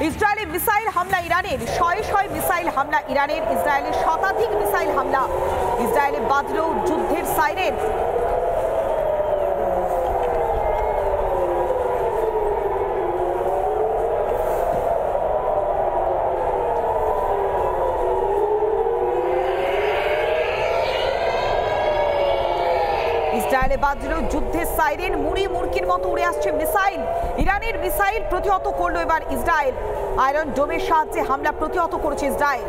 ইসরায়েলে মিসাইল হামলা ইরানের, শয়ে শয়ে মিসাইল হামলা ইরানের, ইসরায়েলের শতাধিক মিসাইল হামলা, ইসরায়েলে বাজল যুদ্ধের সাইরেন। ইসরায়েলে বাজল যুদ্ধের সাইরেন, মুড়ি মুরকির মতো উড়ে আসছে মিসাইল। ইরানের মিসাইল প্রতিহত করলো এবার ইসরায়েল। আয়রন ডোমের সাহায্যে হামলা প্রতিহত করেছে ইসরায়েল।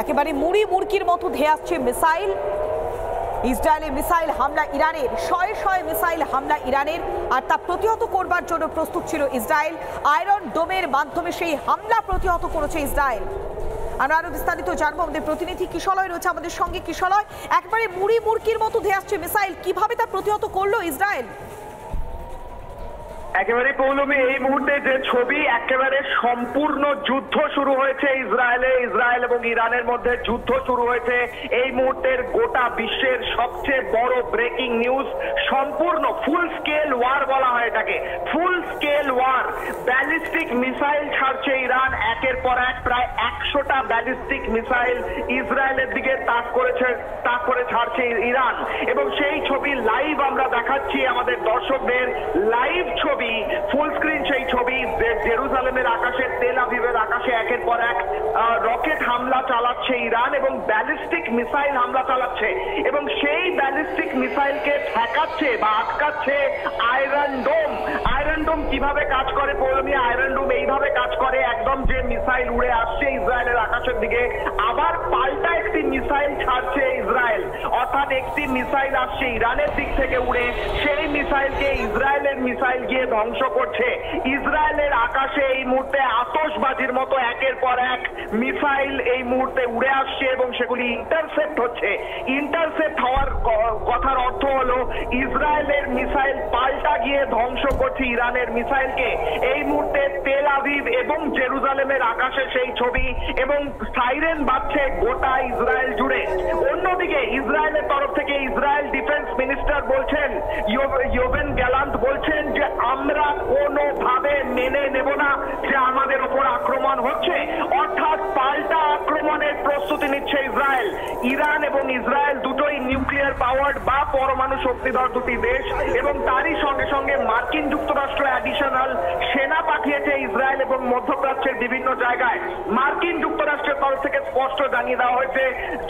একেবারে মুড়ি মুরকির মতো ধেয়ে আসছে মিসাইল। ইসরায়েলে মিসাইল হামলা ইরানের, শয়ে শয়ে মিসাইল হামলা ইরানের, আর তা প্রতিহত করবার জন্য প্রস্তুত ছিল ইসরায়েল। আয়রন ডোমের মাধ্যমে সেই হামলা প্রতিহত করেছে ইসরায়েল। আমরা আরো বিস্তারিত জানবো, আমাদের প্রতিনিধি কিশলয় রয়েছে আমাদের সঙ্গে। কিশলয়, একবারে মুড়ি মুরকির মতো ধেয়ে আসছে মিসাইল, কিভাবে তা প্রতিহত করলো ইসরায়েল? একেবারে পৌলমী, এই মুহূর্তে যে ছবি, একেবারে সম্পূর্ণ যুদ্ধ শুরু হয়েছে ইসরায়েল এবং ইরানের মধ্যে যুদ্ধ শুরু হয়েছে। এই মুহূর্তের গোটা বিশ্বের সবচেয়ে বড় ব্রেকিং নিউজ, সম্পূর্ণ ফুল স্কেল ওয়ার বলা হয় এটাকে, full scale war. Ballistic missile ছাড়ছে ইরান, একের পর এক প্রায় 100টা ব্যালিস্টিক মিসাইল ইসরায়েলের দিকে তাক করে ছাড়ছে ইরান, এবং সেই ছবি লাইভ আমরা দেখাচ্ছি আমাদের দর্শকদের। লাইভ ছবি, ফুল স্ক্রিন সেই ছবি, জেরুজালেমের আকাশে, তেল আভিভের আকাশে একের পর এক রকেট হামলা চালাচ্ছে ইরান এবং ব্যালিস্টিক মিসাইল হামলা চালাচ্ছে, এবং সেই ব্যালিস্টিক মিসাইলকে ঠেকাচ্ছে বা আটকাচ্ছে আয়রন ডোম। আয়রন ডোম কিভাবে কাজ করে পৌলমী? আয়রন ডোম এইভাবে কাজ করে, একদম যে মিসাইল উড়ে আসছে ইসরায়েলের আকাশের দিকে, আবার পাল্টা একটি মিসাইল ছাড়ছে ইসরায়েল, অর্থাৎ একটি মিসাইল আসছে ইরানের দিক থেকে উড়ে, সেই মিসাইলকে ইসরায়েলের মিসাইল গিয়ে ধ্বংস করছে। ইসরায়েলের আকাশে এই মুহূর্তে আতশবাজির মতো একের পর এক মিসাইল এই মুহূর্তে উড়ে আসছে এবং সেগুলি ইন্টারসেপ্ট হচ্ছে। ইন্টারসেপ্ট হওয়ার কথার অর্থ হলো ইসরায়েলের মিসাইল পাল্টা গিয়ে ধ্বংস করছে ইরানের মিসাইলকে। এই মুহূর্তে তেল আভিভ এবং জেরুজালেমের আকাশে সেই ছবি, এবং সাইরেন বাজছে গোটা ইসরায়েল জুড়ে। অন্যদিকে ইসরায়েলের তরফ থেকে ইসরায়েল ডিফেন্স মিনিস্টার বলছেন, ইয়োভেন গ্যালান্ট বলছেন যে আমরা কোনোভাবে মেনে নেব না যে আমাদের উপর আক্রমণ হচ্ছে, অর্থাৎ পাল্টা আক্রমণের প্রস্তুতি নিচ্ছে ইসরায়েল। ইরান এবং ইসরায়েল দুটোই নিউক্লিয়ার পাওয়ার্ড বা পরমাণু শক্তিধর দুটি দেশ, এবং তারই সঙ্গে সঙ্গে মার্কিন যুক্তরাষ্ট্র অ্যাডিশনাল সেনা পাঠিয়েছে ইসরায়েল এবং মধ্যপ্রাচ্যের বিভিন্ন জায়গায়। মার্কিন যুক্তরাষ্ট্রের তরফ থেকে স্পষ্ট জানিয়ে দেওয়া হয়েছে,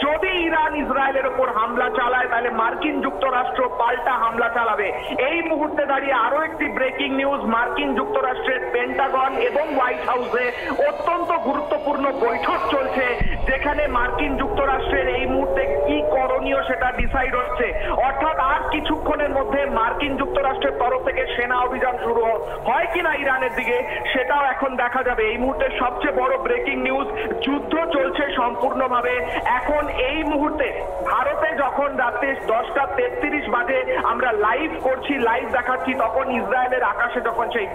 যদি ইরান ইসরায়েলের উপর হামলা চালায় তাহলে মার্কিন যুক্তরাষ্ট্র পাল্টা হামলা চালাবে। এই মুহূর্তে দাঁড়িয়ে আরো একটি ব্রেকিং নিউজ, মার্কিন যুক্তরাষ্ট্রের পেন্টাগন এবং হোয়াইট হাউসে অত্যন্ত গুরুত্বপূর্ণ বৈঠক চলছে, যেখানে মার্কিন যুক্তরাষ্ট্রের এই মুহূর্তে কি করণীয় সেটা ডিসাইড হচ্ছে। অর্থাৎ আর কিছুক্ষণের মধ্যে মার্কিন যুক্তরাষ্ট্রের তরফ থেকে সেনা অভিযান শুরু হয় কিনা ইরানের দিকে, সেটাও এখন দেখা যাবে। এই মুহূর্তে সবচেয়ে বড় ব্রেকিং নিউজ, যুদ্ধ চলছে সম্পূর্ণভাবে। এখন এই মুহূর্তে ভারতে যখন রাত্রে 10:33 বাজে আমরা লাইভ করছি, লাইভ দেখাচ্ছি, তখন ইসরায়েলের আকাশে যখন সেই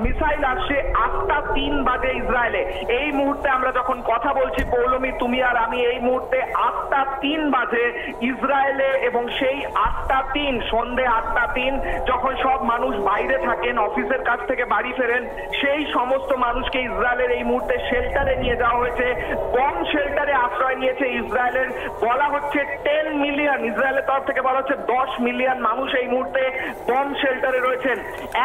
মিসাইল আসছে 8:03 বাজে ইসরায়েলে। এই মুহূর্তে আমরা যখন কথা বলছি পৌলমী, তুমি আর আমি, এই মুহূর্তে 8:03 বাজে ইসরায়েলে, এবং সেই 8:03 সন্ধ্যে 8:03 যখন সব মানুষ বাইরে থাকেন, অফিসের কাছ থেকে বাড়ি ফেরেন, সেই সমস্ত মানুষকে ইসরায়েলের এই মুহূর্তে শেল্টারে নিয়ে যাওয়া হয়েছে। বম শেল্টারে আশ্রয় নিয়েছে ইসরায়েলের, বলা হচ্ছে 10 মিলিয়ন, ইসরায়েলের তরফ থেকে বলা হচ্ছে 10 মিলিয়ন মানুষ এই মুহূর্তে বম শেল্টারে রয়েছেন।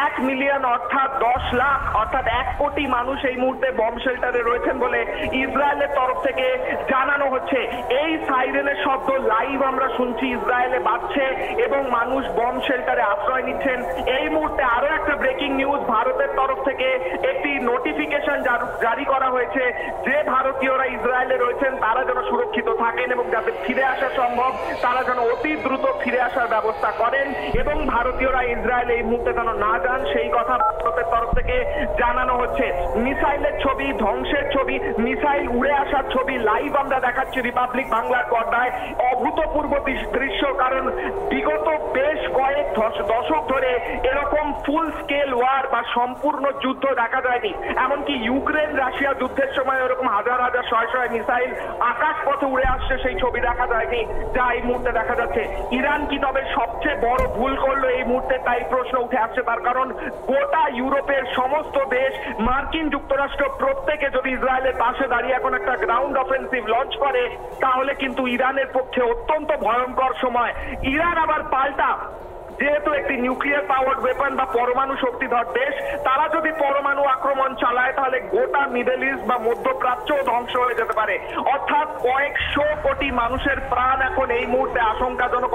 1 মিলিয়ন অর্থাৎ 10 লাখ, অর্থাৎ 1 কোটি মানুষ এই মুহূর্তে বম শেল্টারে রয়েছেন বলে ইসরায়েলের তরফ থেকে জানানো হচ্ছে। এই সাইরেনের শব্দ লাইভ আমরা শুনছি, ইসরায়েলে বাজছে এবং মানুষ বম শেল্টারে আশ্রয় নিচ্ছেন। এই মুহূর্তে আরো একটা ব্রেকিং নিউজ, ভারতের তরফ থেকে একটি নোটিফিকেশন জারি করা হয়েছে যে ভারতীয়রা ইসরায়েলে রয়েছেন তারা যেন সুরক্ষিত থাকেন এবং যাতে ফিরে আসা সম্ভব তারা যেন অতি দ্রুত ফিরে আসার ব্যবস্থা করেন, এবং ভারতীয়রা ইসরায়েল এই মুহূর্তে যেন না যান সেই কথা ভারতের তরফ থেকে থেকে জানানো হচ্ছে। মিসাইলের ছবি, ধ্বংসের ছবি, মিসাইল উড়ে আসার ছবি লাইভ আমরা দেখাচ্ছি রিপাবলিক বাংলার পর্দায়। অভূতপূর্ব দৃশ্য, কারণ বিগত বেশ কয়েক দশক ধরে এরকম ফুল স্কেল ওয়ার বা সম্পূর্ণ যুদ্ধ দেখা যায়নি। এমনকি ইউক্রেন রাশিয়া যুদ্ধের সময় এরকম হাজার হাজার শয়ে শয়ে মিসাইল আকাশ পথে উড়ে আসছে, সেই ছবি দেখা যায়নি, যা এই মুহূর্তে দেখা যাচ্ছে। ইরান কি তবে সবচেয়ে বড় ভুল করলো এই মুহূর্তে, তাই প্রশ্ন উঠে আসছে। তার কারণ গোটা ইউরোপের সমস্ত দেশ, মার্কিন যুক্তরাষ্ট্র প্রত্যেকে যদি ইসরায়েলের পাশে দাঁড়িয়ে এখন একটা গ্রাউন্ড অফেন্সিভ লঞ্চ করে, তাহলে কিন্তু ইরানের পক্ষে অত্যন্ত ভয়ঙ্কর সময়। ইরান আবার পাল্টা, যেহেতু একটি নিউক্লিয়ার পাওয়ার ওয়েপন বা পরমাণু শক্তিধর দেশ, তারা যদি পরমাণু আক্রমণ চালায় তাহলে গোটা মিডল ইস্ট বা মধ্যপ্রাচ্য ধ্বংস হয়ে যেতে পারে। অর্থাৎ কয়েকশো কোটি মানুষের প্রাণ এখন এই মুহূর্তে আশঙ্কাজনক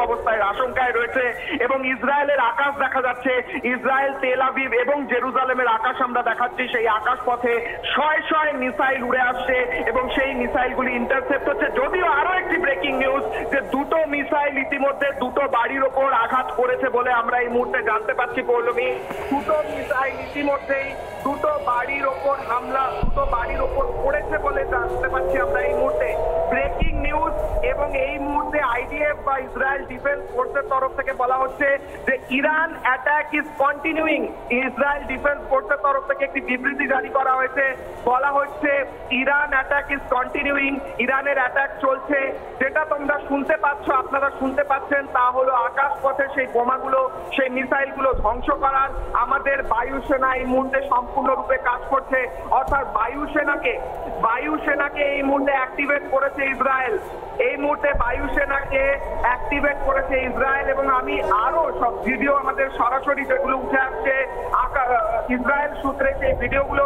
আশঙ্কায় রয়েছে। এবং ইসরায়েলের আকাশ দেখা যাচ্ছে, ইসরায়েল, তেল আভিভ এবং জেরুজালেমের আকাশ আমরা দেখাচ্ছি, সেই আকাশ পথে শয়ে শয়ে মিসাইল উড়ে আসছে এবং সেই মিসাইলগুলি ইন্টারসেপ্ট হচ্ছে। যদিও আরো একটি ব্রেকিং নিউজ, যে দুটো মিসাইল ইতিমধ্যে দুটো বাড়ির ওপর আঘাত করেছে বলে আমরা এই মুহূর্তে জানতে পারছি। পৌলমী, দুটো মিসাইল ইতিমধ্যেই দুটো বাড়ির ওপর হামলা, দুটো বাড়ির ওপর পড়েছে বলে জানতে পারছি আমরা এই মুহূর্তে। Breaking news. এবং এই মুহূর্তে আইডিএফ বা ইসরায়েল ডিফেন্স ফোর্সের তরফ থেকে বলা হচ্ছে যে Iran attack is continuing. Israel defence ফোর্সের তরফ থেকে একটি বিবৃতি জারি করা হয়েছে, বলা হচ্ছে ইরান অ্যাটাক ইজ কন্টিনিউইং, ইরানের অ্যাটাক চলছে। যেটা তোমরা শুনতে পাচ্ছ, আপনারা শুনতে পাচ্ছেন, তা হলো আকাশ পথে সেই বোমাগুলো, সেই মিসাইলগুলো ধ্বংস করার আমাদের বায়ুসেনা এই মুহূর্তে সম্পূর্ণরূপে কাজ করছে। অর্থাৎ বায়ুসেনাকে এই মুহূর্তে অ্যাক্টিভেট করেছে ইসরায়েল, এই মুহূর্তে বায়ুসেনাকে অ্যাক্টিভেট করেছে ইসরায়েল। এবং আমি আরো সব ভিডিও আমাদের সরাসরি যেগুলো উঠে আসছে ইসরায়েল সূত্রে, সেই ভিডিওগুলো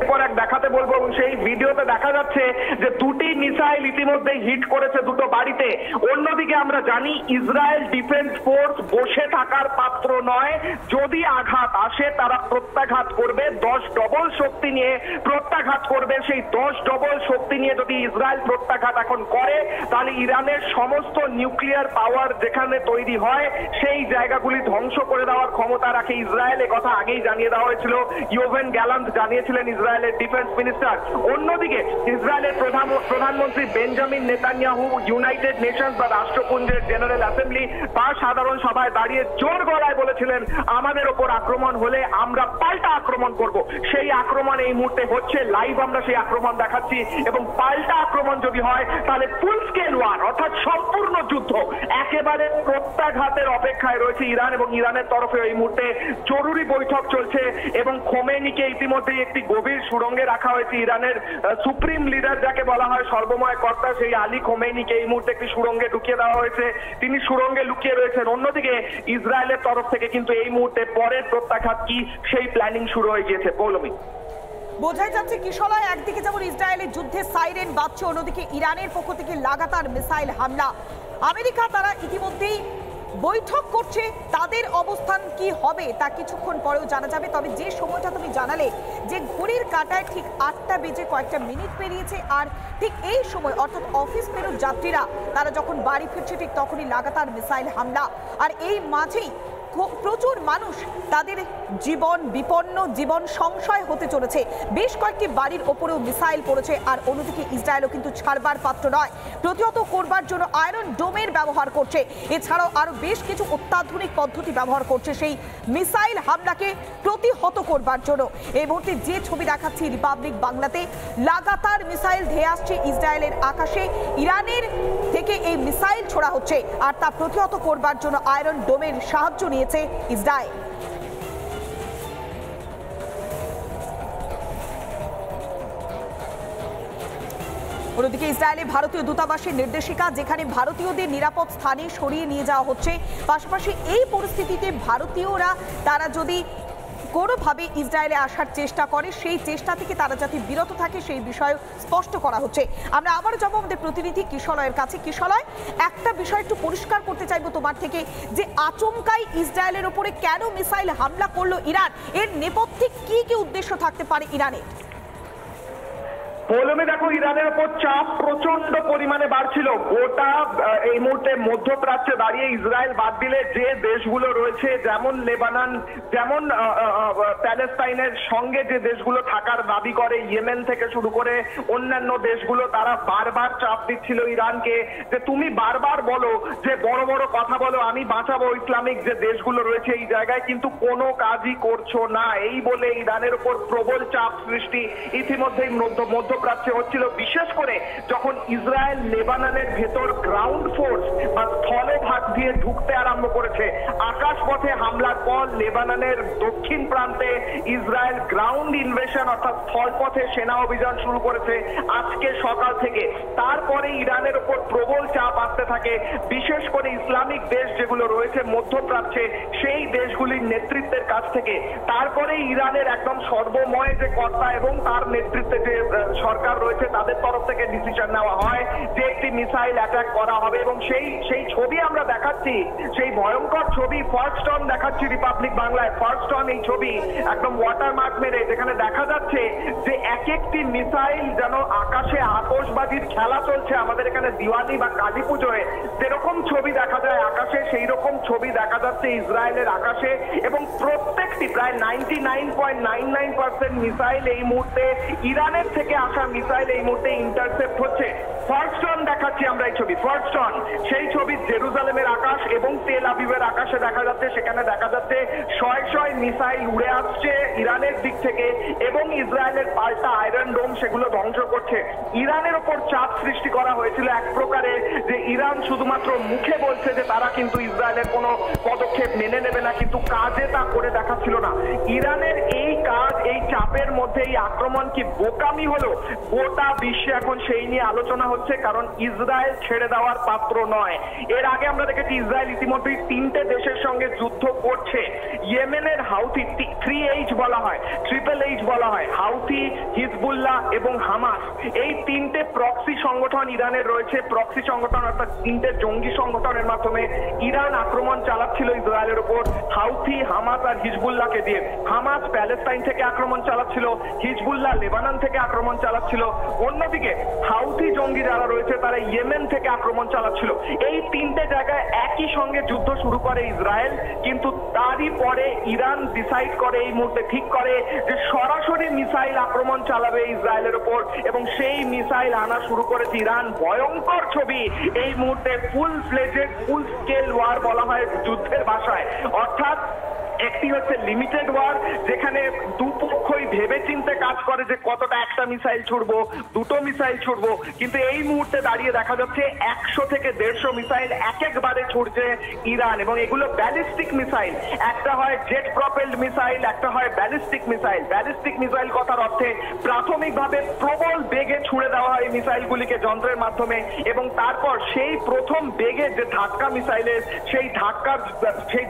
পর এক দেখাতে বলবো। এবং সেই ভিডিওতে দেখা যাচ্ছে যে দুটি মিসাইল ইতিমধ্যে হিট করেছে দুটো বাড়িতে। অন্যদিকে আমরা জানি ইসরায়েল ডিফেন্স ফোর্স বসে থাকার পাত্র নয়, যদি আঘাত আসে তারা প্রত্যাঘাত করবে, 10 ডবল শক্তি নিয়ে প্রত্যাঘাত করবে। সেই 10 ডবল শক্তি নিয়ে যদি ইসরায়েল প্রত্যাঘাত এখন করে, তাহলে ইরানের সমস্ত নিউক্লিয়ার পাওয়ার যেখানে তৈরি হয় সেই জায়গাগুলি ধ্বংস করে দেওয়ার ক্ষমতা রাখে ইসরায়েল। কথা আগেই জানিয়ে দেওয়া হয়েছিল, ইয়োভেন গ্যালান্ট জানিয়েছিলেন ইসরায়েলের ডিফেন্স মিনিস্টার। অন্যদিকে ইসরায়েলের প্রধানমন্ত্রী বেঞ্জামিন নেতানিয়াহু ইউনাইটেড নেশনস বা রাষ্ট্রপুঞ্জের জেনারেল অ্যাসেম্বলি বা সাধারণ সভায় দাঁড়িয়ে জোর গলায় বলেছিলেন, আমাদের ওপর আক্রমণ হলে আমরা পাল্টা আক্রমণ করব। সেই আক্রমণ এই মুহূর্তে হচ্ছে, লাইভ আমরা সেই আক্রমণ দেখাচ্ছি। এবং পাল্টা আক্রমণ যদি হয় তাহলে ফুল স্কেল ওয়ার, অর্থাৎ সম্পূর্ণ যুদ্ধ, একেবারে প্রত্যাঘাতের অপেক্ষায় রয়েছে ইরান। এবং ইরানের তরফে এই মুহূর্তে জরুরি বৈঠক চলছে এবং খোমেনিকে ইতিমধ্যে একটি গভীর সুড়ঙ্গে রাখা হয়েছে। ইরানের সুপ্রিম লিডার যাকে বলা হয়, সর্বময় কর্তা, সেই আলী খোমেনিকে এই মুহূর্তে একটি সুড়ঙ্গে ঢুকিয়ে দেওয়া হয়েছে, তিনি সুড়ঙ্গে লুকিয়ে রয়েছেন। অন্যদিকে ইসরায়েলের তরফ থেকে কিন্তু এই মুহূর্তে পরের প্রত্যাঘাত কি সেই প্ল্যানিং শুরু হয়ে গিয়েছে। পৌলমী, বোঝাই যাচ্ছে কিশলয়, একদিকে যেমন ইসরায়েলের যুদ্ধে সাইরেন বাজছে, অন্যদিকে ইরানের পক্ষ থেকে লাগাতার মিসাইল হামলা। আমেরিকা তারা ইতিমধ্যেই বৈঠক করছে, তাদের অবস্থান কি হবে তা কিছুক্ষণ পরেও জানা যাবে। তবে যে সময়টা তুমি জানালে যে ঘড়ির কাঁটায় ঠিক 8টা বেজে কয়েকটা মিনিট পেরিয়েছে, আর ঠিক এই সময় অর্থাৎ অফিস ফেরত যাত্রীরা তারা যখন বাড়ি ফিরছে ঠিক তখনই লাগাতার মিসাইল হামলা। আর এই মাঝেই প্রচুর মানুষ তাদের জীবন বিপন্ন, জীবন সংশয় হতে চলেছে। বেশ কয়েকটি বাড়ির ওপরেও মিসাইল পড়েছে। আর অন্যদিকে ইসরায়েলও কিন্তু ছাড়বার পাত্র নয়, প্রতিহত করবার জন্য আয়রন ডোমের ব্যবহার করছে। এছাড়াও আরো বেশ কিছু অত্যাধুনিক পদ্ধতি ব্যবহার করছে সেই মিসাইল হামলাকে প্রতিহত করবার জন্য। এই মুহূর্তে যে ছবি দেখাচ্ছি রিপাবলিক বাংলাতে, লাগাতার মিসাইল ধেয়ে আসছে ইসরায়েলের আকাশে। ইরানের থেকে এই মিসাইল ছোড়া হচ্ছে আর তা প্রতিহত করবার জন্য আয়রন ডোমের সাহায্য নিয়েছে ইসরায়েল। অন্যদিকে ইসরায়েলে ভারতীয় দূতাবাসের নির্দেশিকা, যেখানে ভারতীয়দের নিরাপদ স্থানে সরিয়ে নিয়ে যাওয়া হচ্ছে। পাশাপাশি এই পরিস্থিতিতে ভারতীয়রা তারা যদি কোনোভাবে ইসরায়েলে আসার চেষ্টা করে, সেই চেষ্টা থেকে তারা যাতে বিরত থাকে সেই বিষয়ে স্পষ্ট করা হচ্ছে। আমরা আবার যাবো আমাদের প্রতিনিধি কিশলয়ের কাছে। কিশলয়, একটা বিষয় একটু পরিষ্কার করতে চাইবো তোমার থেকে, যে আচমকাই ইসরায়েলের উপরে কেন মিসাইল হামলা করলো ইরান? এর নেপথ্যে কি কি উদ্দেশ্য থাকতে পারে ইরানের? পৌলমী, দেখো, ইরানের উপর চাপ প্রচন্ড পরিমাণে বাড়ছিল। গোটা এই মুহূর্তে মধ্যপ্রাচ্যে দাঁড়িয়ে ইসরায়েল বাদ দিলে যে দেশগুলো রয়েছে, যেমন লেবানন, যেমন প্যালেস্তাইনের সঙ্গে যে দেশগুলো থাকার দাবি করে, ইয়েমেন থেকে শুরু করে অন্যান্য দেশগুলো, তারা বারবার চাপ দিচ্ছিল ইরানকে যে তুমি বারবার বলো যে বড় বড় কথা বলো, আমি বাঁচাবো ইসলামিক যে দেশগুলো রয়েছে এই জায়গায়, কিন্তু কোনো কাজই করছো না। এই বলে ইরানের উপর প্রবল চাপ সৃষ্টি ইতিমধ্যেই মধ্যপ্রাচ্যে হচ্ছিল, বিশেষ করে যখন ইসরায়েল লেবাননের ভেতর গ্রাউন্ড ফোর্স বা স্থলভাগ দিয়ে ঢুকতে আরম্ভ করেছে। আকাশপথে হামলার পর লেবাননের দক্ষিণ প্রান্তে ইসরায়েল গ্রাউন্ড ইনভেশন অর্থাৎ স্থলপথে সেনা অভিযান শুরু করেছে আজকে সকাল থেকে। তারপরে ইরানের উপর প্রবল চাপ আসতে থাকে, বিশেষ করে ইসলামিক দেশ যেগুলো রয়েছে মধ্যপ্রাচ্যে সেই দেশগুলির নেতৃত্বের কাছ থেকে। তারপরে ইরানের একদম সর্বময় যে কর্তা এবং তার নেতৃত্বে যে সরকার রয়েছে তাদের তরফ থেকে ডিসিশন নেওয়া হয় যে একটি মিসাইল অ্যাটাক করা হবে। এবং সেই ছবি আমরা দেখাচ্ছি, সেই ভয়ঙ্কর ছবি ফার্স্ট অন দেখাচ্ছি রিপাবলিক বাংলায়। ফার্স্ট অন এই ছবি একদম ওয়াটারমার্ক মেরে, যেখানে দেখা যাচ্ছে যে এক একটি মিসাইল যেন আকাশে আতশবাজির খেলা চলছে। আমাদের এখানে দিওয়ালি বা কালী পুজোয় যেরকম ছবি দেখা যায় আকাশে, সেই রকম ছবি দেখা যাচ্ছে ইসরায়েলের আকাশে। এবং প্রত্যেকটি প্রায় 99.99% মিসাইল এই মুহূর্তে ইরানের থেকে আসা মিসাইল এই মুহূর্তে ইন্টারসেপ্ট হচ্ছে। ফার্স্ট অন দেখাচ্ছি আমরা এই ছবি, ফার্স্ট অন সেই ছবি জেরুজালেমের আকাশ এবং তেল আবিবের আকাশে দেখা যাচ্ছে। সেখানে দেখা যাচ্ছে শয়ে শয়ে মিসাইল উড়ে আসছে ইরানের দিক থেকে এবং ইসরায়েলের পাল্টা আয়রন ডোম সেগুলো ধ্বংস করছে। ইরানের ওপর চাপ সৃষ্টি করা হয়েছিল এক প্রকারে, যে ইরান শুধুমাত্র মুখে বলছে যে তারা কিন্তু ইসরায়েলের কোনো পদক্ষেপ মেনে নেবে না, কিন্তু কাজে তা করে দেখাচ্ছিল না। ইরানের এই কাজ, এই চাপের মধ্যে এই আক্রমণ কি বোকামি হলো, গোটা বিশ্বে এখন সেই নিয়ে আলোচনা হচ্ছে, কারণ ইসরায়েল ছেড়ে দেওয়ার পাত্র নয়। এর আগে আমরা দেখেছি ইসরায়েল ইতিমধ্যেই 3টে দেশের সঙ্গে যুদ্ধ করছে। ইয়েমেনের হাউথি 3H বলা হয়, HHH বলা হয়, হাউথি, হিজবুল্লাহ এবং হামাস, এই 3টে প্রক্সি সংগঠন ইরানের রয়েছে। প্রক্সি সংগঠন অর্থাৎ 3টে জঙ্গি সংগঠনের মাধ্যমে ইরান আক্রমণ চালাচ্ছিল ইসরায়েলের উপর, হাউথি, হামাস আর হিজবুল্লাহকে দিয়ে। হামাস প্যালেস্তাইন থেকে আক্রমণ চালাচ্ছিল, হিজবুল্লাহ লেবানন থেকে আক্রমণ চালাচ্ছিল। অন্যদিকে হাউথি জঙ্গি যারা রয়েছে তারা ইয়েমেন থেকে আক্রমণ চালাচ্ছিল। এই 3টে জায়গায় একই সঙ্গে যুদ্ধ শুরু করে ইসরায়েল, কিন্তু তারই পরে ইরান ডিসাইড করে, এই মুহূর্তে ঠিক করে যে সরাসরি মিসাইল আক্রমণ চালাবে ইসরায়েলের উপর, এবং সেই মিসাইল আনা শুরু করেছে ইরান। ভয়ঙ্কর ছবি এই মুহূর্তে, full fledged full scale war বলা হয় যুদ্ধের ভাষায়। অর্থাৎ একটি হচ্ছে লিমিটেড ওয়ার, যেখানে দুপক্ষই ভেবে চিন্তে কাজ করে যে কতটা একটা মিসাইল ছুড়বো, দুটো মিসাইল ছুড়বো, কিন্তু এই মুহূর্তে দাঁড়িয়ে দেখা যাচ্ছে 100 থেকে 150 মিসাইল একবারে ছুড়ছে ইরান। এবং এগুলো ব্যালিস্টিক মিসাইল, একটা হয় জেট প্রপেলড মিসাইল, একটা হয় ব্যালিস্টিক মিসাইল। ব্যালিস্টিক মিসাইল কথার অর্থে প্রাথমিকভাবে প্রবল বেগে ছুড়ে দেওয়া হয় মিসাইলগুলিকে যন্ত্রের মাধ্যমে, এবং তারপর সেই প্রথম বেগে যে ধাক্কা মিসাইলের, সেই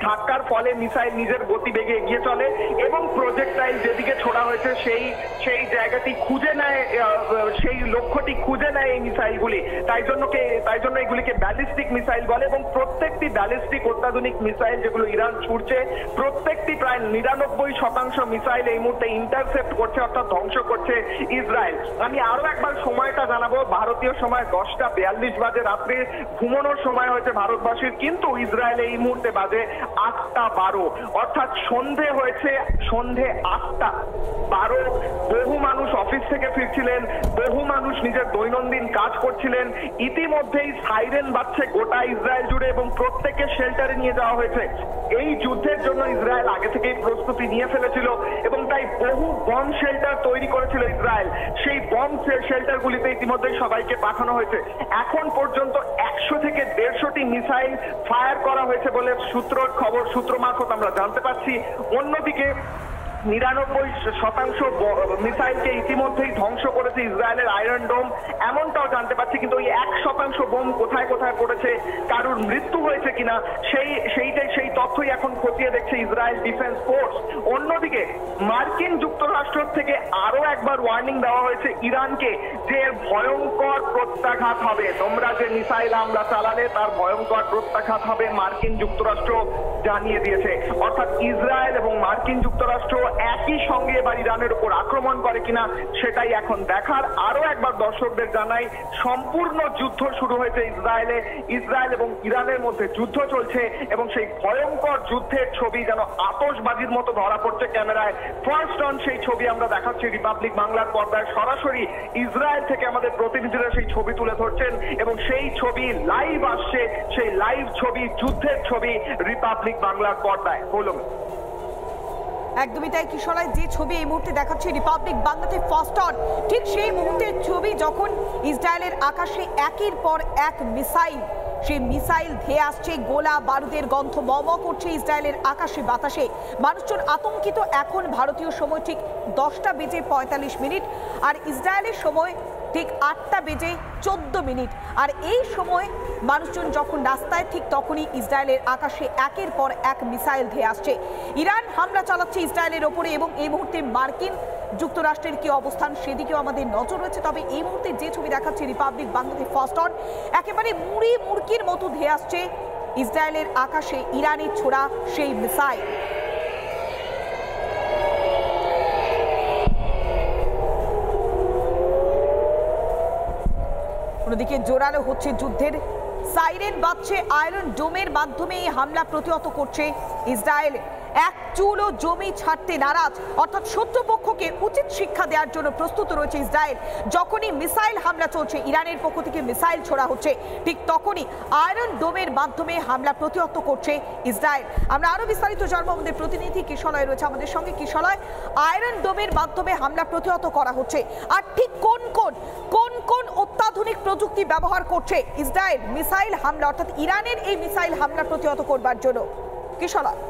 ধাক্কার ফলে মিসাইল নিজের গতিবেগে এগিয়ে চলে এবং প্রজেক্টাইল যেদিকে ছোড়া হয়েছে সেই জায়গাটি খুঁজে নেয়, সেই লক্ষ্যটি খুঁজে নেয় এই মিসাইলগুলি। তাই জন্য এগুলিকে ব্যালিস্টিক মিসাইল বলে। এবং প্রত্যেকটি ব্যালিস্টিক অত্যাধুনিক মিসাইল যেগুলো ইরান ছুড়ছে, প্রত্যেকটি প্রায় 99% মিসাইল এই মুহূর্তে ইন্টারসেপ্ট করছে, অর্থাৎ ধ্বংস করছে ইসরায়েল। আমি আরো একবার সময়টা জানাবো, ভারতীয় সময় 10টা 42 বাজে, রাত্রে ঘুমানোর সময় হয়েছে ভারতবাসীর, কিন্তু ইসরায়েলে এই মুহূর্তে বাজে 8টা 12, অর্থাৎ সন্ধে হয়েছে, সন্ধে 8টা 12। বহু মানুষ অফিস থেকে ফিরছিলেন, বহু মানুষ নিজের দৈনন্দিন কাজ করছিলেন। ইতিমধ্যেই সাইরেন বাজছে গোটা ইসরায়েল জুড়ে এবং প্রত্যেককে শেল্টারে নিয়ে যাওয়া হয়েছে। এই যুদ্ধের জন্য ইসরায়েল আগে থেকেই প্রস্তুতি নিয়ে ফেলেছিল এবং তাই বহু বম শেল্টার তৈরি করেছিল ইসরায়েল। সেই বম শেল্টারগুলিতে ইতিমধ্যেই সবাইকে পাঠানো হয়েছে। এখন পর্যন্ত 100 থেকে 150টি মিসাইল ফায়ার করা হয়েছে বলে সূত্র মারফত আমরা জানতে পারছি। অন্যদিকে 99% মিসাইলকে ইতিমধ্যেই ধ্বংস করেছে ইসরায়েলের আয়রন ডোম, এমনটাও জানতে পারছি। কিন্তু ওই 1% বোম কোথায় কোথায় পড়েছে, কারোর মৃত্যু হয়েছে কিনা, সেই তথ্যই এখন খতিয়ে দেখছে ইসরায়েল ডিফেন্স ফোর্স। অন্যদিকে মার্কিন যুক্তরাষ্ট্র থেকে আরো একবার ওয়ার্নিং দেওয়া হয়েছে ইরানকে যে ভয়ঙ্কর প্রত্যাঘাত হবে, তোমরা যে মিসাইল হামলা চালালে তার ভয়ঙ্কর প্রত্যাঘাত হবে। মার্কিন যুক্তরাষ্ট্র জানিয়ে দিয়েছে। অর্থাৎ ইসরায়েল এবং মার্কিন যুক্তরাষ্ট্র একই সঙ্গে এবার ইরানের উপর আক্রমণ করে কিনা সেটাই এখন দেখার। আরো একবার দর্শকদের জানাই, সম্পূর্ণ যুদ্ধ শুরু হয়েছে ইসরায়েল এবং ইরানের মধ্যে যুদ্ধ চলছে এবং সেই ভয়ঙ্কর যুদ্ধের ছবি যেন আতশবাজির মতো ধরা পড়ছে ক্যামেরায়। ফার্স্ট অন সেই ছবি আমরা দেখাচ্ছি রিপাবলিক বাংলার পর্দায়, সরাসরি ইসরায়েল থেকে আমাদের প্রতিনিধিরা সেই ছবি তুলে ধরছেন এবং সেই ছবি লাইভ আসছে, সেই লাইভ ছবি, যুদ্ধের ছবি রিপাবলিক বাংলার পর্দায়। বলুন। একদমই তাই কিশোরায়, যে ছবি এই মুহূর্তে দেখাচ্ছে রিপাবলিক বাংলাতে ফার্স্ট অন, ঠিক সেই মুহূর্তের ছবি যখন ইসরায়েলের আকাশে একের পর এক মিসাইল, সেই মিসাইল ধেয়ে আসছে, গোলা বারুদের গন্ধ ম করছে ইসরায়েলের আকাশে বাতাসে। মানুষজন আতঙ্কিত। এখন ভারতীয় সময় ঠিক 10টা বেজে 45 মিনিট আর ইসরায়েলের সময় ঠিক 8টা বেজে 14 মিনিট। আর এই সময় মানুষজন যখন রাস্তায়, ঠিক তখনই ইসরায়েলের আকাশে একের পর এক মিসাইল ধেয়ে আসছে। ইরান হামলা চালাচ্ছে ইসরায়েলের ওপরে এবং এই মুহূর্তে মার্কিন যুক্তরাষ্ট্রের কি অবস্থান সেদিকেও আমাদের নজর রয়েছে। তবে এই মুহূর্তে যে ছবি দেখাচ্ছে রিপাবলিক বাংলাতে ফার্স্ট অন, একেবারে মুড়কির মতো ধেয়ে আসছে ইসরায়েলের আকাশে ইরানের ছোড়া সেই মিসাইল। অন্যদিকে জোরালো হচ্ছে যুদ্ধের সাইরেন বাজছে, আয়রন ডোমের মাধ্যমে এই হামলা প্রতিহত করছে ইসরায়েল। এক চুলও জমি ছাড়তে নারাজ, অর্থাৎ শত্রুপক্ষকে উচিত শিক্ষা দেওয়ার জন্য প্রস্তুত রয়েছে ইসরায়েল। যখনই মিসাইল হামলা চলছে, ইরানের পক্ষ থেকে মিসাইল ছোড়া হচ্ছে, ঠিক তখনই আয়রন ডোমের মাধ্যমে হামলা প্রতিহত করছে ইসরায়েল। আমরা আরো বিস্তারিত জানবো, আমাদের প্রতিনিধি কিশলয় রয়েছে আমাদের সঙ্গে। কিশলয়, আয়রন ডোমের মাধ্যমে হামলা প্রতিহত করা হচ্ছে, আর ঠিক কোন কোন অত্যাধুনিক প্রযুক্তি ব্যবহার করছে ইসরায়েল মিসাইল হামলা, অর্থাৎ ইরানের এই মিসাইল হামলা প্রতিহত করবার জন্য? কিশলয়।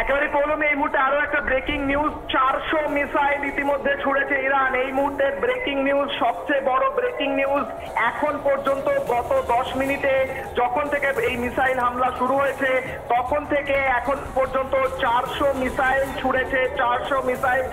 একেবারে পৌলমী, এই মুহূর্তে আরো একটা ব্রেকিং নিউজ। 400 মিসাইল ইতিমধ্যে ছুড়েছে ইরান। এই মুহূর্তে ব্রেকিং নিউজ, সবচেয়ে বড় ব্রেকিং নিউজ। এখন পর্যন্ত গত 10 মিনিটে যখন থেকে এই মিসাইল হামলা শুরু হয়েছে তখন থেকে এখন পর্যন্ত 400 মিসাইল ছুড়েছে, 400 মিসাইল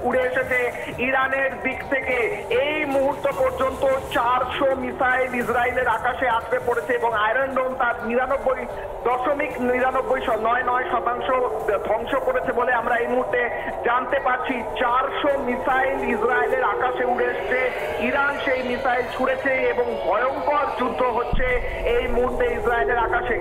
উড়ে এসেছে ইরানের দিক থেকে। এই মুহূর্ত পর্যন্ত 400 মিসাইল ইসরায়েলের আকাশে আছড়ে পড়েছে এবং আয়রন ডোম তার 99.99% ধ্বংস করেছে বলে আমরা এই মুহূর্তে জানতে পারছি। 400 মিসাইল ইসরায়েলের আকাশে উড়ে এসছে, ইরান সেই মিসাইল ছুড়েছে এবং ভয়ঙ্কর যুদ্ধ হচ্ছে এই মুহূর্তে ইসরায়েলের আকাশে।